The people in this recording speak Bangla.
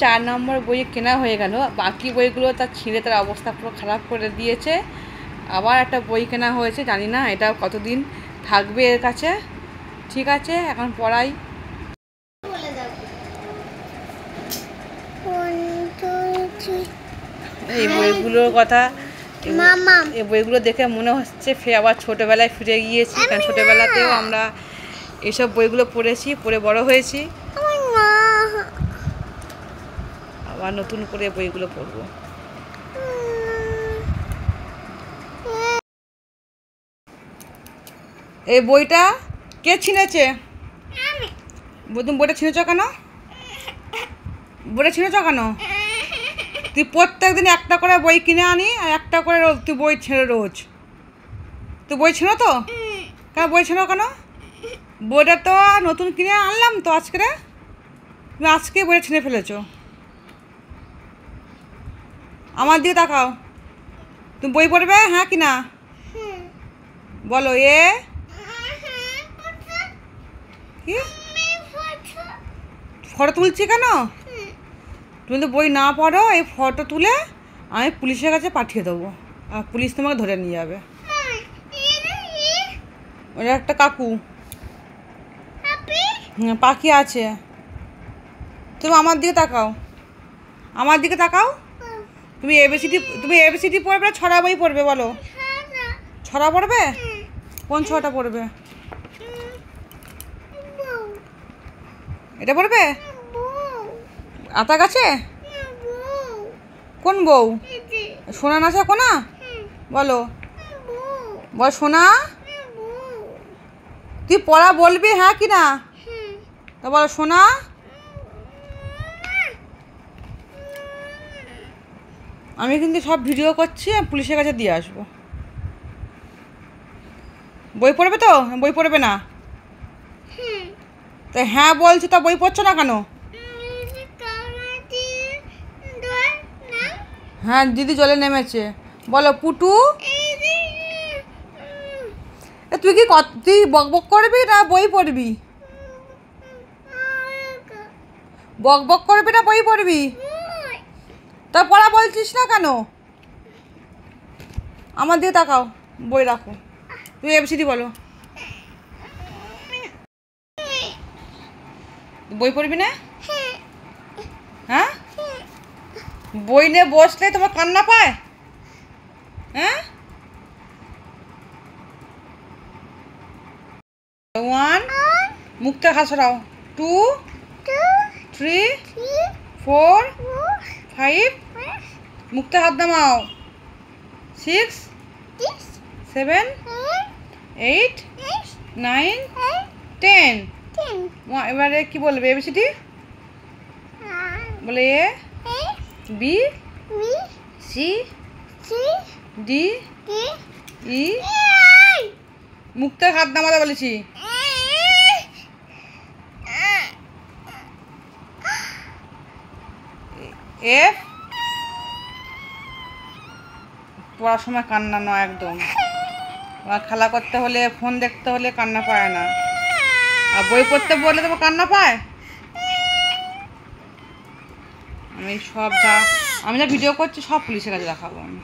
4 নম্বর বই কেনা হয়ে গেল। বাকি বইগুলো তার ছিঁড়ে তার অবস্থা পুরো খারাপ করে দিয়েছে। আবার একটা বই কেনা হয়েছে, জানি না এটা কতদিন থাকবে এর কাছে। ঠিক আছে, এখন পড়াই। এই বইগুলোর কথা, এই বইগুলো দেখে মনে হচ্ছে আবার ছোটোবেলায় ফিরে গিয়েছি। কারণ ছোটোবেলাতেও আমরা এইসব বইগুলো পড়েছি, পড়ে বড় হয়েছি। আবার নতুন করে বইগুলো পড়বো। এই বইটা কে ছিঁড়েছে? তুমি বইটা ছিঁড়েছ কেন? বইটা ছিঁড়েছ কেন? তুই প্রত্যেক দিন একটা করে বই কিনে আনি আর একটা করে তুই বই ছেড়ে রোজ। তুই বই ছিঁড়ো তো কেন? বই ছিঁড়ো কেন? বইটা তো নতুন কিনে আনলাম তো আজকে। তুমি আজকে বইটা ছিঁড়ে ফেলেছো। আমার দিকে তাকাও। তুমি বই পড়বে হ্যাঁ কি না বলো? কি ফটো তুলছি কেন? তুমি তো বই না পড়ো, এই ফটো তুলে আমি পুলিশের কাছে পাঠিয়ে দেবো, আর পুলিশ তোমাকে ধরে নিয়ে যাবে। ওটা একটা কাকু, পাখি আছে। তুমি আমার দিকে তাকাও, আমার দিকে তাকাও। তুমি এবিসিডি পড়বে, ছড়া বই পড়বে? বলো, ছড়া পড়বে? কোন ছড়াটা পড়বে? এটা পড়বে? আতা গাছে? কোন বউ? সোনা নাচা কোনা? বলো, বল সোনা। তুই পড়া বলবি হ্যাঁ কি না? তা বলো সোনা। আমি কিন্তু সব ভিডিও করছি, পুলিশের কাছে দিয়ে আসবো। বই পড়বে তো? বই পড়বে না? তা হ্যাঁ বলছি, তা বই পড়ছো না কেন? হ্যাঁ দিদি জলে নেমেছে। বলো পুটু। তুই কি তুই বক বক করবি না বই পড়বি? বক বক করবি না বই পড়বি? তা পড়া বলছিস না কেন? আমার দিকে তাকাও, বই রাখো। তুমি এবিসিডি বলো। বই পড়বি না? হ্যাঁ, বই নিয়ে বসলে তোমার কান্না পায়? হ্যাঁ, 1 মুখটা হাসরাও, 2 3 4 5 মুখটা হাত নামাও, 6 7 8 9 10। এবারে কি বলবে? এবিসিডি বলে। A B C D E. মুখটা হাত নামাতে বলেছি। এফ। পড়ার সময় কান্না নয় একদম। খেলা করতে হলে, ফোন দেখতে হলে কান্না পায় না। আর বই পড়তে বললে তোমার কান্না পায়? আমি যা ভিডিও করছি সব পুলিশের কাছে দেখাবো আমি।